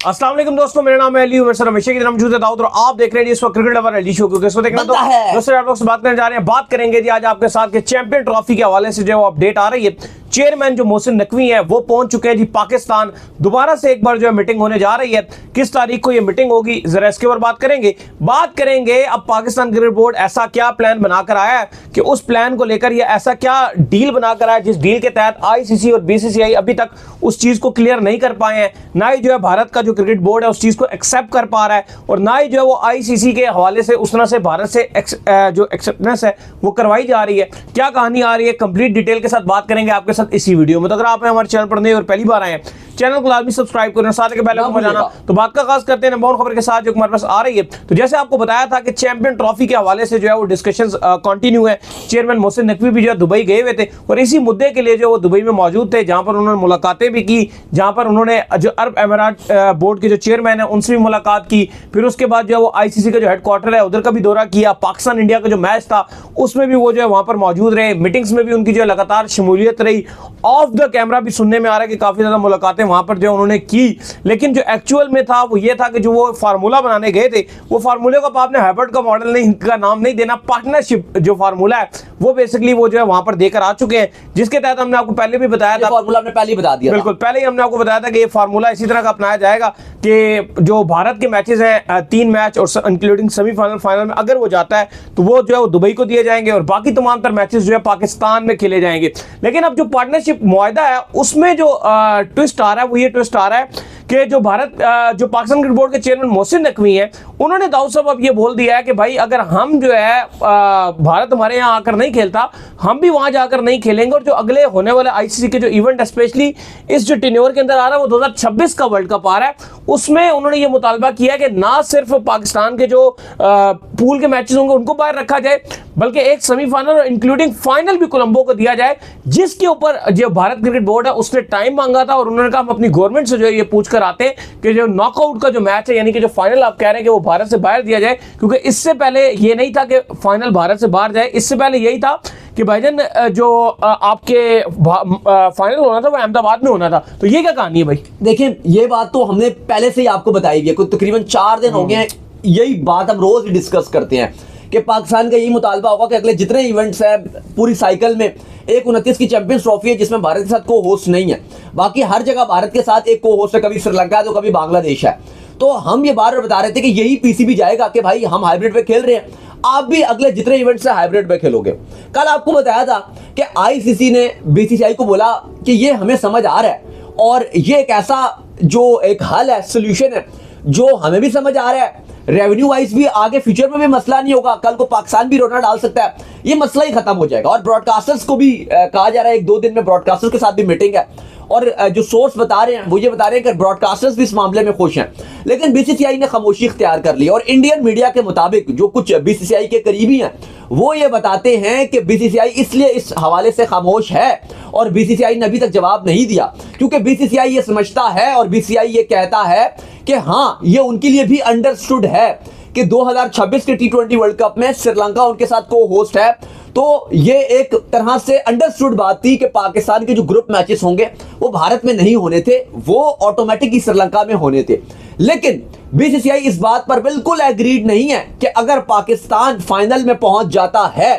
अस्सलाम वालेकुम दोस्तों, मेरा नाम है अली उमर सर, हमेशा की तरह मौजूद है दाऊद और आप देख रहे हैं इस वक्त क्रिकेट लवर अली शो। क्योंकि इसको देखना तो दोस्तों आप लोग से बात करने जा रहे हैं, बात करेंगे जी आज आपके साथ के चैंपियन ट्रॉफी के हवाले से जो अपडेट आ रही है। चेयरमैन जो मोहसिन नकवी है वो पहुंच चुके हैं जी पाकिस्तान। दोबारा से एक बार जो है मीटिंग होने जा रही है। किस तारीख को ये मीटिंग होगी जरा इसके ऊपर बात करेंगे। अब पाकिस्तान क्रिकेट बोर्ड ऐसा क्या प्लान बनाकर आया है कि उस प्लान को लेकर ये ऐसा क्या डील बनाकर आया जिस डील के तहत आईसीसी और बीसीसीआई अभी तक उस चीज को क्लियर नहीं कर पाए हैं। ना ही जो है भारत का जो क्रिकेट बोर्ड है उस चीज को एक्सेप्ट कर पा रहा है और ना ही जो है वो आईसीसी के हवाले से उस तरह से भारत से जो एक्सेप्टेंस है वो करवाई जा रही है। क्या कहानी आ रही है कंप्लीट डिटेल के साथ बात करेंगे आपके साथ इसी वीडियो में। तो अगर आप हमारे चैनल पर नए और पहली बार आए हैं चैनल को लाजमी सब्सक्राइब करें, साथ के पहले को जाना। तो बात का खास करते हैं नंबर वन खबर के साथ जो हमारे पास आ रही है। तो जैसे आपको बताया था कि चैंपियन ट्रॉफी के हवाले से जो है वो डिस्कशंस कंटिन्यू है। चेयरमैन मोहसिन नकवी भी जो है दुबई गए हुए थे और इसी मुद्दे के लिए जो वो दुबई में मौजूद थे, जहां पर उन्होंने मुलाकातें भी की, जहां पर उन्होंने जो अरब अमीरात बोर्ड के जो चेयरमैन है उनसे भी मुलाकात की। फिर उसके बाद जो है वो आईसीसी का जो हेडक्वार्टर है उधर का भी दौरा किया। पाकिस्तान इंडिया का जो मैच था उसमें भी वो जो है वहां पर मौजूद रहे। मीटिंग्स में भी उनकी जो है लगातार शमूलियत रही। ऑफ द कैमरा भी सुनने में आ रहा है कि काफी ज्यादा मुलाकातें वहां पर जो उन्होंने की, लेकिन जो एक्चुअल में था वो ये था कि जो वो फार्मूला बनाने गए थे वो फार्मूले को आपने हाइब्रिड का मॉडल नहीं का नाम नहीं देना, पार्टनरशिप जो फार्मूला है वो बेसिकली वो जो है वहां पर देकर आ चुके हैं, जिसके तहत हमने आपको पहले भी बताया था। फार्मूला हमने पहले ही बता दिया, बिल्कुल पहले ही हमने आपको बताया था कि ये फार्मूला इसी तरह का अपनाया जाएगा कि जो भारत के मैचेस हैं 3 मैच और इंक्लूडिंग सेमीफाइनल फाइनल में अगर वो जाता है तो वो जो है वो दुबई को दिए जाएंगे और बाकी तमाम तर मैचेस जो है पाकिस्तान में खेले जाएंगे। लेकिन अब जो पार्टनरशिप मुआहदा है उसमें जो ट्विस्ट आ रहा है वो ये ट्विस्ट आ रहा है कि जो जो पाकिस्तान क्रिकेट बोर्ड के चेयरमैन मोहसिन नकवी हैं उन्होंने दाऊद साहब अब ये बोल दिया है कि भाई अगर हम जो है भारत हमारे यहाँ आकर नहीं खेलता हम भी वहां जाकर नहीं खेलेंगे। और जो अगले होने वाले आईसीसी के जो इवेंट स्पेशली इस जो टेन्योर के अंदर आ रहा है वो 2026 का वर्ल्ड कप आ रहा है, उसमें उन्होंने ये मुतालबा किया कि ना सिर्फ पाकिस्तान के जो पूल के मैचेस होंगे उनको बाहर रखा जाए बल्कि एक सेमीफाइनल और इंक्लूडिंग फाइनल भी कोलंबो को दिया जाए, जिसके ऊपर जो भारत क्रिकेट बोर्ड है उसने टाइम मांगा था और उन्होंने कहा हम अपनी गवर्नमेंट से जो है ये पूछ कर आते हैं कि जो नॉकआउट का जो मैच है यानी कि जो फाइनल आप कह रहे हैं कि वो भारत से बाहर दिया जाए, क्योंकि इससे पहले ये नहीं था कि फाइनल भारत से बाहर जाए। इससे पहले यही था कि भाईजान जो आपके फाइनल होना था वो अहमदाबाद में होना था। तो ये क्या कहानी है भाई? देखिए ये बात तो हमने पहले से ही आपको बताई है, कुछ तकरीबन 4 दिन हो गए हैं यही बात हम रोज डिस्कस करते हैं कि पाकिस्तान का यही मुतालबा होगा कि अगले जितने इवेंट्स हैं पूरी साइकिल में एक 29 की चैंपियंस ट्रॉफी है जिसमें भारत के साथ को होस्ट नहीं है, बाकी हर जगह भारत के साथ एक को होस्ट है, कभी श्रीलंका है तो कभी बांग्लादेश है। तो हम ये बार बार बता रहे थे कि यही पीसीबी जाएगा कि भाई हम हाइब्रिड पे खेल रहे हैं, आप भी अगले जितने इवेंट्स से हाइब्रिड पे खेलोगे। कल आपको बताया था कि आईसीसी ने बीसीसीआई को बोला कि ये हमें समझ आ रहा है और ये एक ऐसा जो एक हल है, सोल्यूशन है जो हमें भी समझ आ रहा है, रेवेन्यू वाइज भी आगे फ्यूचर में भी मसला नहीं होगा, कल को पाकिस्तान भी रोना डाल सकता है, ये मसला ही खत्म हो जाएगा। और ब्रॉडकास्टर्स को भी कहा जा रहा है 1-2 दिन में ब्रॉडकास्टर्स के साथ भी मीटिंग है और जो सोर्स बता रहे हैं वो ये बता रहे हैं कि ब्रॉडकास्टर्स भी इस मामले में खुश हैं। लेकिन बीसीसीआई ने खामोशी इख्तियार कर ली और इंडियन मीडिया के मुताबिक जो कुछ बीसीसीआई के करीबी हैं वो ये बताते हैं कि बीसीसीआई इसलिए इस हवाले से खामोश है और बीसीसीआई ने अभी तक जवाब नहीं दिया क्योंकि बीसीसीआई ये समझता है और बीसीसीआई ये कहता है कि हाँ ये उनके लिए भी अंडरस्टूड है कि 2026 के T20 वर्ल्ड कप में श्रीलंका उनके साथ को होस्ट है। तो ये एक तरह से अंडरस्टूड बात थी कि पाकिस्तान के जो ग्रुप मैचेस होंगे वो भारत में नहीं होने थे, वो ऑटोमेटिक ही श्रीलंका में होने थे। लेकिन बीसीसीआई इस बात पर बिल्कुल एग्रीड नहीं है कि अगर पाकिस्तान फाइनल में पहुंच जाता है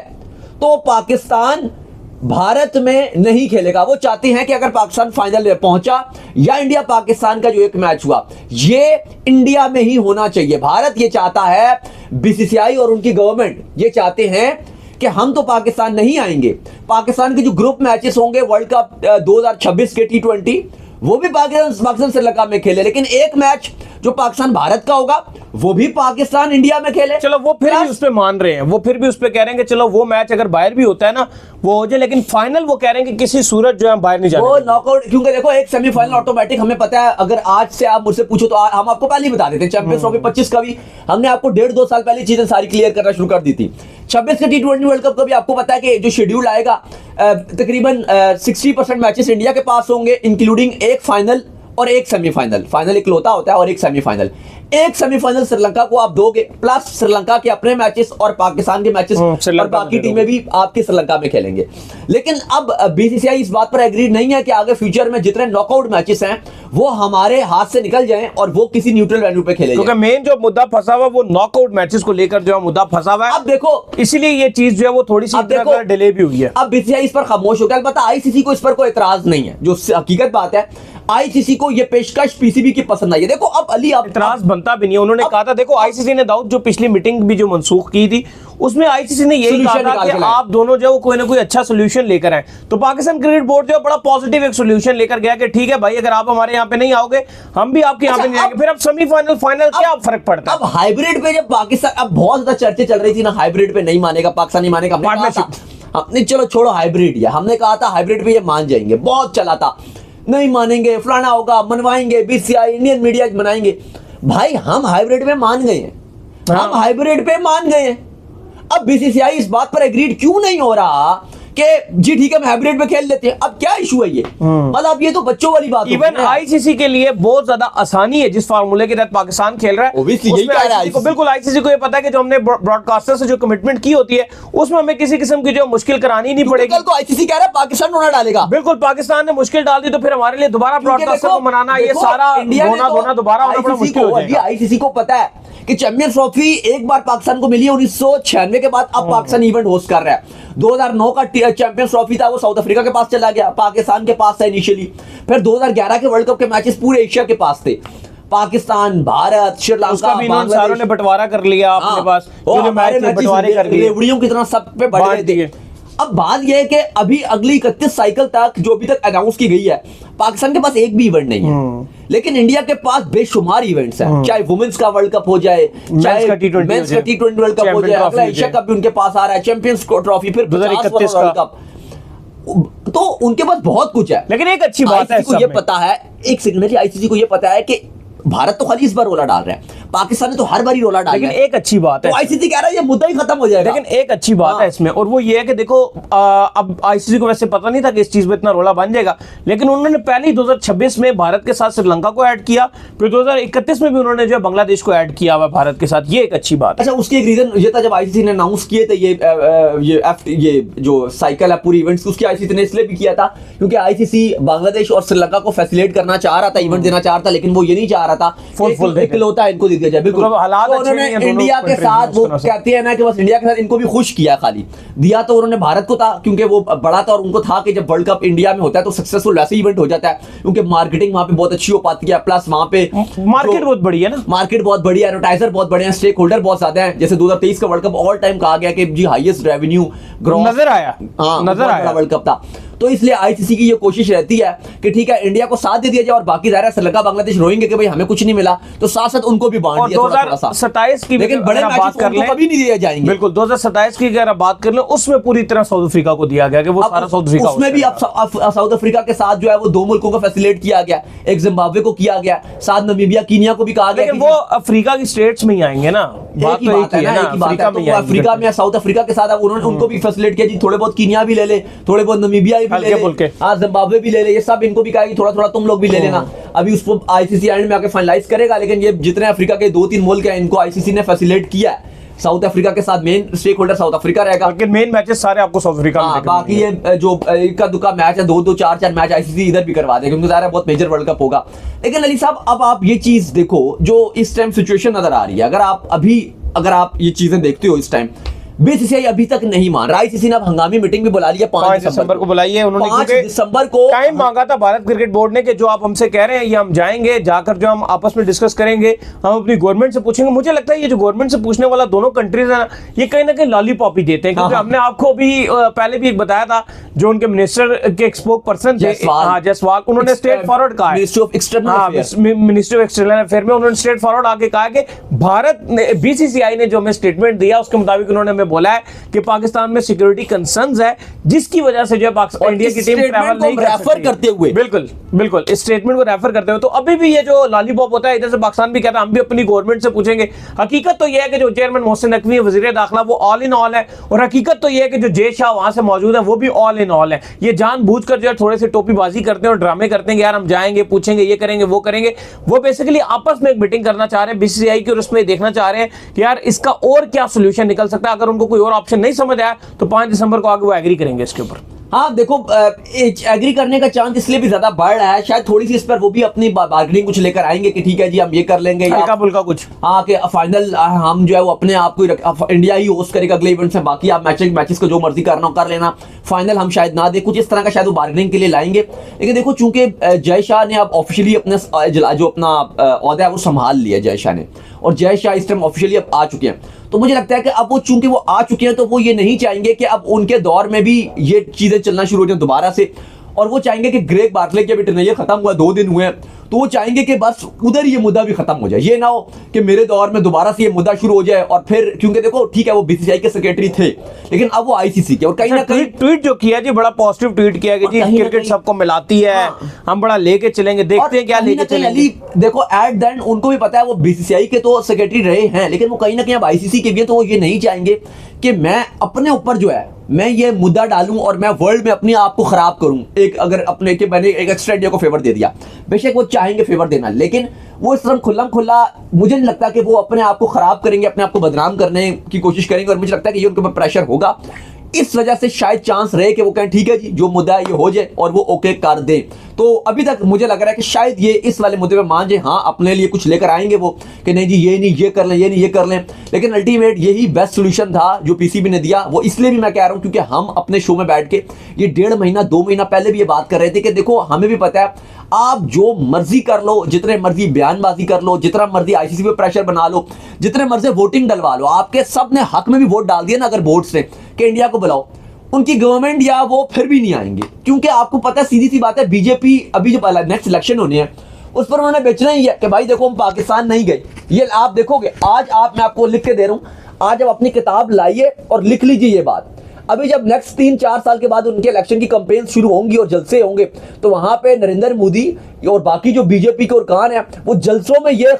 तो पाकिस्तान भारत में नहीं खेलेगा। वो चाहते हैं कि अगर पाकिस्तान फाइनल में पहुंचा या इंडिया पाकिस्तान का जो एक मैच हुआ ये इंडिया में ही होना चाहिए। भारत ये चाहता है, बीसीसीआई और उनकी गवर्नमेंट ये चाहते हैं कि हम तो पाकिस्तान नहीं आएंगे, पाकिस्तान के जो ग्रुप मैचेस होंगे वर्ल्ड कप 2026 के T20 वो भी पाकिस्तान श्रीलंका में खेले, लेकिन एक मैच जो पाकिस्तान भारत का होगा वो भी पाकिस्तान इंडिया में खेले। चलो वो फिर भी उस पे मान रहे हैं, वो फिर भी उस पे कह रहे हैं कि चलो वो मैच अगर बाहर भी होता है ना वो हो जाए, लेकिन फाइनल वो कह रहे हैं कि किसी सूरत जो है बाहर नहीं जाने वो नॉकआउट, क्योंकि देखो एक सेमीफाइनल ऑटोमेटिक हमें पता है। अगर आज से आप मुझसे पूछो तो हम आपको पहले ही बता देते हैं चैंपियंस ट्रॉफी 25 का भी हमने आपको 1.5-2 साल पहले चीजें सारी क्लियर करना शुरू कर दी थी। 26 के T20 वर्ल्ड कप का भी आपको पता है कि जो शेड्यूल आएगा तकरीबन 60% मैचेस इंडिया के पास होंगे इंक्लूडिंग एक फाइनल और एक सेमीफाइनल। फाइनल इकलौता होता है और एक सेमीफाइनल। एक सेमीफाइनल श्रीलंका को आप दोगे, प्लस श्रीलंका के अपने मैचेस और पाकिस्तान के मैचेस और बाकी टीमें भी आपकी श्रीलंका में खेलेंगे। लेकिन अब बीसीसीआई इस बात पर एग्री नहीं है कि आगे फ्यूचर में जितने नॉकआउट मैचेस हैं वो हमारे हाथ से निकल जाएं और वो किसी न्यूट्रल वेन्यू पे खेले, क्योंकि मेन जो मुद्दा फंसा हुआ वो नॉकआउट मैचेस को लेकर जो मुद्दा फंसा हुआ है। अब देखो, इसीलिए ये चीज जो है वो थोड़ी सी डिले भी हुई है। अब बीसीसीआई इस पर खामोश हो गया। अलबत्ता आईसीसी को इस पर कोई एतराज नहीं है, जो हकीकत बात है। आईसीसी को ये पेशकश पीसीबी की पसंद आई है। देखो अब अली, अब इतराज बनता भी नहीं है। उन्होंने कहा था, देखो आईसीसी ने दाऊद जो पिछली मीटिंग भी जो मनसूख की थी उसमें आईसीसी ने यही कहा था कि आप दोनों जो कोई ना कोई अच्छा सोल्यूशन लेकर आए। तो पाकिस्तान क्रिकेट बोर्ड जो बड़ा पॉजिटिव एक सोल्यूशन लेकर गया कि ठीक है भाई, अगर आप हमारे यहाँ पे नहीं आओगे हम भी आपके यहाँ पे नहीं आएंगे। फिर अब सेमीफाइनल फाइनल क्या फर्क पड़ता है? अब हाइब्रिड पे जब पाकिस्तान, अब बहुत ज्यादा चर्चे चल रही थी ना, हाइब्रिड पे नहीं मानेगा पाकिस्तान, नहीं मानेगा। हमने चलो छोड़ो हाइब्रिड, या हमने कहा था हाइब्रिड पे ये मान जाएंगे, बहुत चला था, नहीं मानेंगे, फलाना होगा, मनवाएंगे, बीसीसीआई इंडियन मीडिया बनाएंगे। भाई हम हाइब्रिड पे मान गए हैं, हम हाइब्रिड पे मान गए हैं। अब बीसीसीआई इस बात पर एग्रीड क्यों नहीं हो रहा कि जी ठीक है हम हाइब्रिड में खेल लेते हैं? अब क्या इशू है ये? मतलब ये तो बच्चों वाली बात है। इवन आईसीसी के लिए बहुत ज्यादा आसानी है जिस फार्मूले के तहत पाकिस्तान खेल रहा है। बिल्कुल आईसीसी को ये पता है कि जो हमने ब्रॉडकास्टर से जो कमिटमेंट की होती है उसमें हमें किसी किस्म की जो मुश्किल करानी नहीं पड़ेगी। कल को आईसीसी कह रहा है पाकिस्तान रोना डालेगा। बिल्कुल, पाकिस्तान ने मुश्किल डाल दी तो फिर हमारे लिए दोबारा ब्रॉडकास्टर को मनाना, ये सारा धोना दोबारा होना बड़ा मुश्किल हो जाएगा। आईसीसी को पता है कि चैंपियंस ट्रॉफी एक बार पाकिस्तान को मिली है 1996 के बाद। अब पाकिस्तान इवेंट होस्ट कर रहा है। 2009 का चैंपियंस ट्रॉफी था वो साउथ अफ्रीका के पास चला गया, पाकिस्तान के पास था इनिशियली। फिर 2011 के वर्ल्ड कप के मैचेस पूरे एशिया के पास थे, पाकिस्तान, भारत, श्रीलंका, बांग्लादेश ने बंटवारा कर लिया अपने पास, बंटवारे कर लिए, रेवड़ियों की तरह सब पे बढ़ गए थे। अब बात यह है कि अभी अगली 31 साइकिल तक जो अभी तक अनाउंस की गई है, पाकिस्तान के पास एक भी इवेंट नहीं है, लेकिन इंडिया के पास बेशुमार इवेंट्स हैं। चाहे वुमेन्स का वर्ल्ड कप हो जाए, चाहे मेंस का T20 वर्ल्ड कप हो जाए, अगला एशिया कप भी उनके पास आ रहा है, चैंपियंस ट्रॉफी, फिर 2031 वर्ल्ड कप। तो उनके पास बहुत कुछ है। लेकिन एक अच्छी बात है, ये पता है, एक सेकंड, आईसीसी को ये पता है कि भारत तो खाली इस बार रोला डाल रहा है, पाकिस्तान ने तो हर बार ही रोला डाला। लेकिन एक अच्छी बात है, तो आईसीसी कह रहा है ये मुद्दा ही खत्म हो जाएगा। लेकिन एक अच्छी बात है इसमें, और वो ये है कि देखो अब आईसीसी को वैसे पता नहीं था कि इस चीज में इतना रोला बन जाएगा, लेकिन उन्होंने पहले ही 2026 में भारत के साथ श्रीलंका को ऐड किया, फिर 2031 में भी उन्होंने जो बांग्लादेश को ऐड किया हुआ भारत के साथ। ये एक अच्छी बात है। अच्छा, उसकी एक रीजन ये था, जब आईसीसी ने अनाउंस किए थे ये जो साइकिल है पूरी इवेंट्स, उसकी आईसीसी ने इसलिए भी किया था क्योंकि आईसीसी बांग्लादेश और श्रीलंका को फैसिलिटेट करना चाह रहा था, इवेंट देना चाह रहा था, लेकिन वो ये नहीं चाह रहा था इकलौता इनको दे दिया जाए। बिल्कुल, तो उन्होंने इंडिया के साथ, वो कहते हैं ना कि बस इंडिया के साथ इनको भी खुश किया, खाली दिया तो उन्होंने भारत को था क्योंकि वो बड़ा था और उनको था कि जब वर्ल्ड कप इंडिया में होता है तो सक्सेसफुल वैसे इवेंट हो जाता है, क्योंकि मार्केटिंग वहां पे बहुत अच्छी हो पाती है, प्लस वहां पे मार्केट बहुत बड़ी है ना, मार्केट बहुत बड़ी है, एडवर्टाइजर बहुत बड़े हैं, स्टेक होल्डर बहुत ज्यादा है। जैसे 2023 का वर्ल्ड कप ऑल टाइम कहा गया कि जी हाईएस्ट रेवेन्यू ग्रोथ नजर आया, नजर आया वर्ल्ड कप था। तो इसलिए आईसीसी की ये कोशिश रहती है कि ठीक है इंडिया को साथ दे दिया जाए और बाकी ज़ाहिर है श्रीलंका बांग्लादेश रोएंगे कि भाई हमें कुछ नहीं मिला, तो साथ साथ उनको भी बांट दिया 2027 की, लेकिन बड़े मैचेस उनको कभी नहीं दिए जाएंगे। बिल्कुल, 2027 की अगर बात कर लें उसमें पूरी तरह साउथ अफ्रीका को दिया गया कि वो सारा साउथ अफ्रीका, उसमें भी अब साउथ अफ्रीका के साथ जो है वो 2 मुल्कों को फैसिलिटेट किया गया, एक जिम्बाब्वे को किया गया, साथ नमीबिया, कीनिया को भी कहा गया, लेकिन वो अफ्रीका की स्टेट्स में ही आएंगे ना, बात तो एक ही है ना, अफ्रीका में साउथ अफ्रीका के साथ उन्होंने उनको भी फैसिलिटेट किया जी, थोड़े बहुत कीनिया भी ले ले, थोड़े बहुत नमीबिया भी ले ले, जिम्बाब्वे भी ले ले, ये सब इनको भी कहा कि थोड़ा थोड़ा तुम लोग भी ले लेना। अभी उसको आईसीसी एंड में आके फाइनलाइज करेगा, लेकिन ये जितने अफ्रीका के 2-3 मुल्क हैं इनको आईसीसी ने फैसिलिटेट किया है। साउथ अफ्रीका के साथ main stakeholder South Africa रहेगा, लेकिन मेन मैचेस सारे आपको साउथ अफ्रीका में। बाकी ये जो इक्का दुक्का मैच है, 2-2 4-4 मैच आईसीसी इधर भी करवा देगा क्योंकि ज़ाहिर है बहुत मेजर वर्ल्ड कप होगा। लेकिन अली साहब, अब आप ये चीज देखो जो इस टाइम सिचुएशन नजर आ रही है, अगर आप ये चीजें देखते हो इस टाइम, बीसीसीआई अभी तक नहीं मान रहा। आईसीसी ने अब हंगामी मीटिंग भी बुला लिया 5 दिसंबर को बुलाई है उन्होंने, 5 दिसंबर को टाइम मांगा था भारत क्रिकेट बोर्ड ने कि जो आप हमसे कह रहे हैं ये हम जाएंगे, जाकर जो हम आपस में डिस्कस करेंगे, हम अपनी गवर्नमेंट से पूछेंगे। मुझे लगता है ये जो गवर्नमेंट से पूछने वाला दोनों कंट्रीज है ना, ये कहीं ना कहीं लॉलीपॉप ही देते हैं, क्योंकि हमने आपको भी पहले भी एक बताया था, जो उनके मिनिस्टर के स्पोक पर्सन थे जायसवाल, उन्होंने स्ट्रेट फॉरवर्ड कहा, मिनिस्ट्री ऑफ एक्सटर्नल अफेयर में उन्होंने स्ट्रेट फॉरवर्ड आके कहा कि भारत ने, बीसीसीआई ने जो हमें स्टेटमेंट दिया उसके मुताबिक उन्होंने हमें बोला है कि पाकिस्तान में सिक्योरिटी कंसर्न्स है, जिसकी वजह से जो है इंडिया की टीम ट्रैवल नहीं कर सकती। करते हुए बिल्कुल बिल्कुल इस स्टेटमेंट को रेफर करते हुए, तो अभी भी ये जो लॉलीपॉप होता है, इधर से पाकिस्तान भी कहता है हम भी अपनी गवर्नमेंट से पूछेंगे। हकीकत तो यह है कि जो चेयरमैन मोहसिन नकवी वजीर दाखिला वो ऑल इन ऑल है, और हकीकत तो यह है कि जो जय शाह वहां से मौजूद है वो भी ऑल इन ऑल है। ये जानबूझकर जो है थोड़े से टोपीबाजी करते हैं और ड्रामे करते हैं कि यार हम जाएंगे, पूछेंगे, ये करेंगे, वो करेंगे। वो बेसिकली आपस में एक मीटिंग करना चाह रहे हैं बीसीसीआई की, और उसमें देखना चाह रहे हैं कि यार इसका और क्या सोल्यूशन निकल सकता है। अगर उनको कोई और ऑप्शन नहीं समझ आया तो 5 दिसंबर को आगे वो एग्री करेंगे इसके ऊपर। हाँ देखो, एग्री करने का चांस इसलिए भी ज्यादा बढ़ रहा है, शायद थोड़ी सी इस पर वो भी अपनी बार्गेनिंग कुछ लेकर आएंगे कि ठीक है जी हम ये कर लेंगे, हल्का फुल्का कुछ। हाँ कि फाइनल हम जो है वो अपने आप को इंडिया ही होस्ट करेगा अगले इवेंट से, बाकी आप मैचेस को जो मर्जी करना हो कर लेना, फाइनल हम शायद ना दे, कुछ इस तरह का शायद वो बार्गेनिंग के लिए लाएंगे। लेकिन देखो चूंकि जय शाह ने अब ऑफिशियली अपने जो अपना ओहदा है वो संभाल लिया जय शाह ने, और जय शाह इस टाइम ऑफिशियली अब आ चुके हैं, तो मुझे लगता है कि अब वो चूंकि वो आ चुके हैं तो वो ये नहीं चाहेंगे कि अब उनके दौर में भी ये चीजें चलना शुरू हो जाए दोबारा से, और वो चाहेंगे कि ग्रेग बार्कले के भी टर्नर खत्म हुआ 2 दिन हुए हैं, तो वो चाहेंगे कि बस उधर ये मुद्दा भी खत्म हो जाए। ये ना हो कि मेरे दौर में दोबारा से ये मुद्दा शुरू हो जाए, और फिर क्योंकि देखो ठीक है वो बीसीसीआई के सेक्रेटरी थे लेकिन अब वो आईसीसी के, और कहीं ना कहीं ट्वीट जो किया जी बड़ा पॉजिटिव ट्वीट किया कि जी क्रिकेट सबको मिलाती है, हम बड़ा लेके चलेंगे, देखते हैं क्या लेके चलेंगे। देखो एट द एंड उनको भी पता है वो बीसीसीआई के तो सेक्रेटरी रहे हैं, लेकिन वो कहीं ना कहीं अब आईसीसी के भी हैं, तो वो ये नहीं चाहेंगे कि मैं अपने ऊपर जो है मैं ये मुद्दा डालूं और मैं वर्ल्ड में अपने आप को खराब करूं। एक अगर अपने के मैंने एक एक्स्ट्रा इंडिया को फेवर दे दिया, बेशक वो चाहेंगे फेवर देना, लेकिन वो इस तरह खुल्लम खुल्ला मुझे नहीं लगता कि वो अपने आप को खराब करेंगे, अपने आप को बदनाम करने की कोशिश करेंगे, और मुझे लगता है कि ये उनके ऊपर प्रेशर होगा। इस वजह से शायद चांस रहे कि वो कहें ठीक है जी जो मुद्दा है ये हो जाए और वो ओके कर दें। तो अभी तक मुझे लग रहा है कि शायद ये इस वाले मुद्दे पे मान जाए, हाँ अपने लिए कुछ लेकर आएंगे वो कि नहीं जी ये नहीं ये कर लें, ये नहीं ये कर लें, लेकिन अल्टीमेट यही बेस्ट सोल्यूशन था जो पीसीबी ने दिया। वो इसलिए भी मैं कह रहा हूं क्योंकि हम अपने शो में बैठ के ये 1.5 महीना 2 महीना पहले भी ये बात कर रहे थे कि देखो हमें भी पता है आप जो मर्जी कर लो, जितने मर्जी बयानबाजी कर लो, जितना मर्जी आईसीसी पे प्रेशर बना लो, जितने मर्जी वोटिंग डलवा लो, आपके सब ने हक में भी वोट डाल दिया ना अगर बोर्ड से कि इंडिया को बुलाओ, उनकी गवर्नमेंट या वो फिर भी नहीं आएंगे, क्योंकि आपको पता है सीधी सी बात है बीजेपी अभी जो नेक्स्ट इलेक्शन होने हैं उस पर उन्होंने बेचना ही है कि भाई देखो हम पाकिस्तान नहीं गए। ये आप देखोगे आज मैं आपको लिख के दे रहा हूं, आज आप अपनी किताब लाइए और लिख लीजिए ये बात। अभी जब नेक्स्ट 3-4 साल के बाद उनके इलेक्शन की कैंपेन शुरू होंगी और जलसे होंगे, तो वहां पे नरेंद्र मोदी और बाकी जो बीजेपी के अरकान है वो जलसों में ये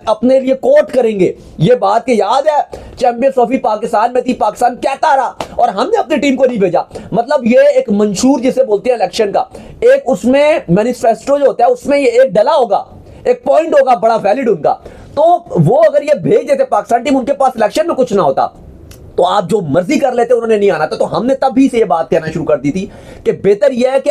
अपने लिए कोट करेंगे ये बात कि याद है चैंपियंस ट्रॉफी पाकिस्तान में थी, पाकिस्तान कहता रहा और हमने अपनी टीम को नहीं भेजा। मतलब ये एक मंशूर जिसे बोलते हैं इलेक्शन का, एक उसमें मैनिफेस्टो जो होता है उसमें ये एक डला होगा, एक पॉइंट होगा बड़ा वैलिड उनका, तो वो अगर ये भेज देते पाकिस्तान टीम, उनके पास इलेक्शन में कुछ ना होता तो आप जो मर्जी कर लेते, उन्होंने नहीं आना था। तो हमने तभी से ये बात कहना शुरू कर दी थी कि बेहतर यह है कि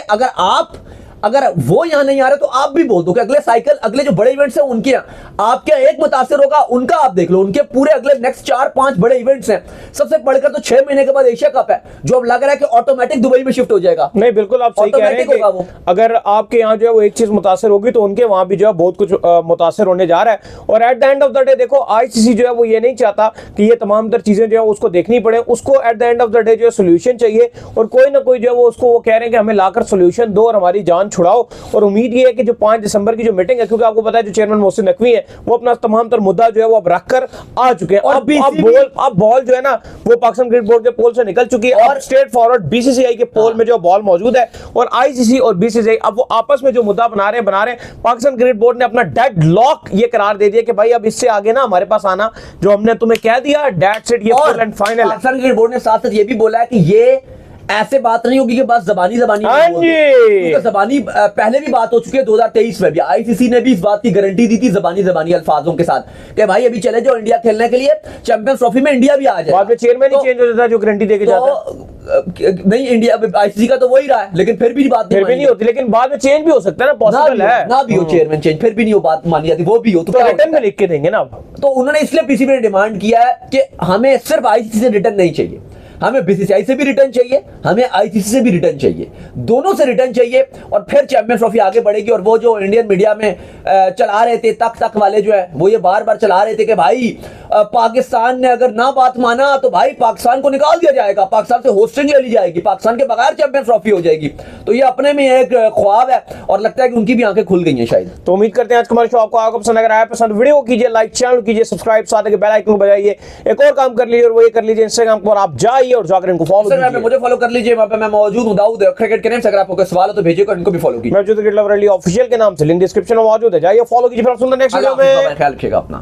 अगर वो यहां नहीं आ रहे तो आप भी बोल दो कि अगले साइकिल अगले जो बड़े इवेंट्स हैं उनके आपके एक मुतासिर होगा, उनका आप देख लो, उनके पूरे अगले नेक्स्ट 4-5 बड़े इवेंट्स हैं। सबसे बढ़कर तो 6 महीने के बाद एशिया कप है जो अब लग रहा है कि ऑटोमेटिक दुबई में शिफ्ट हो जाएगा। नहीं बिल्कुल आप सही कह रहे हैं कि अगर आपके यहाँ जो है वो एक चीज मुतासिर होगी तो उनके वहां भी जो है बहुत कुछ मुतासिर होने जा रहा है। और at the end of the day देखो आईसीसी जो है वो ये नहीं चाहता कि ये तमाम तर चीजें जो है उसको देखनी पड़े, उसको at the end of the day जो है सोल्यूशन चाहिए, और कोई ना कोई जो है वो उसको वो कह रहे हैं कि हमें लाकर सोल्यूशन दो और हमारी जान छुड़ाओ। और उम्मीद ये है कि जो 5 दिसंबर की जो मीटिंग है, क्योंकि आपको पता है जो चेयरमैन मोहसिन नकवी है वो अपना तमाम तर मुद्दा जो है वो अब रखकर आ चुके हैं, और अब बॉल जो है ना वो पाकिस्तान क्रिकेट बोर्ड के पोल से निकल चुकी है और स्ट्रेट फॉरवर्ड बीसीसीआई के पोल में जो बॉल मौजूद है, और आईसीसी और बीसीसीआई अब वो आपस में जो मुद्दा बना रहे हैं। पाकिस्तान क्रिकेट बोर्ड ने अपना डेड लॉक ये करार दे दिया कि भाई अब इससे आगे ना हमारे पास आना, जो हमने तुम्हें कह दिया डेट्स इट, ये फुल एंड फाइनल है। पाकिस्तान क्रिकेट बोर्ड ने साथ साथ ये भी बोला है कि ये ऐसे बात नहीं होगी कि बस जबानी जबानी पहले भी बात हो चुकी है 2023 में भी, आईसीसी ने भी इस बात की गारंटी दी थी जबानी अल्फाजों के साथ कि भाई अभी चले जाओ इंडिया खेलने के लिए, चैंपियंस ट्रॉफी में इंडिया भी आ जाए। बाद में चेयरमैन ही चेंज हो जाता है जो गारंटी देके जाता है। नहीं इंडिया आईसीसी का तो वही रहा है, लेकिन फिर भी बात नहीं होती, लेकिन बाद में चेंज भी हो सकता है ना, पॉसिबल है ना भी हो चेयरमैन चेंज, फिर भी नहीं हो बात मानी जाती, वो भी हो तो रिटर्न में लिख के देंगे ना। तो उन्होंने इसलिए पीसीबी ने डिमांड किया है कि हमें सिर्फ आईसीसी से रिटर्न नहीं चाहिए, हमें बीसीसीआई से भी रिटर्न चाहिए, हमें आईसीसी से भी रिटर्न चाहिए, दोनों से रिटर्न चाहिए, और फिर चैंपियंस ट्रॉफी आगे बढ़ेगी। और वो जो इंडियन मीडिया में चला रहे थे तक वाले जो है वो ये बार बार चला रहे थे कि भाई पाकिस्तान ने अगर ना बात माना तो भाई पाकिस्तान को निकाल दिया जाएगा, पाकिस्तान से होस्टिंग ले ली जाएगी, पाकिस्तान के बगैर चैंपियंस ट्रॉफी हो जाएगी। तो ये अपने में एक ख्वाब है और लगता है कि उनकी भी आंखें खुल गई हैं शायद। तो उम्मीद करते हैं आज का हमारा शो आपको पसंद अगर आया पसंद वीडियो कीजिए लाइक, चैनल कीजिए सब्सक्राइब, साथ ही बेल आइकन को बजाइए। एक और काम कर लीजिए और वो ये कर लीजिए इंस्टाग्राम पर आप जाइए और जाकर इनको फॉलो इंस्टाग्राम पे कीजिए। मुझे फॉलो कर लीजिए, वहां पे मैं मौजूद हूं दाऊद क्रिकेट के नेम से। अगर आपको कोई सवाल हो तो भेजिए, इनको भी फॉलो कीजिए। मैं क्रिकेट लवर अली ऑफिशियल के नाम से, लिंक डिस्क्रिप्शन में मौजूद है, जाइए फॉलो कीजिए। फिर आप सुनते हैं नेक्स्ट वीडियो में। ख्याल रखिएगा अपना।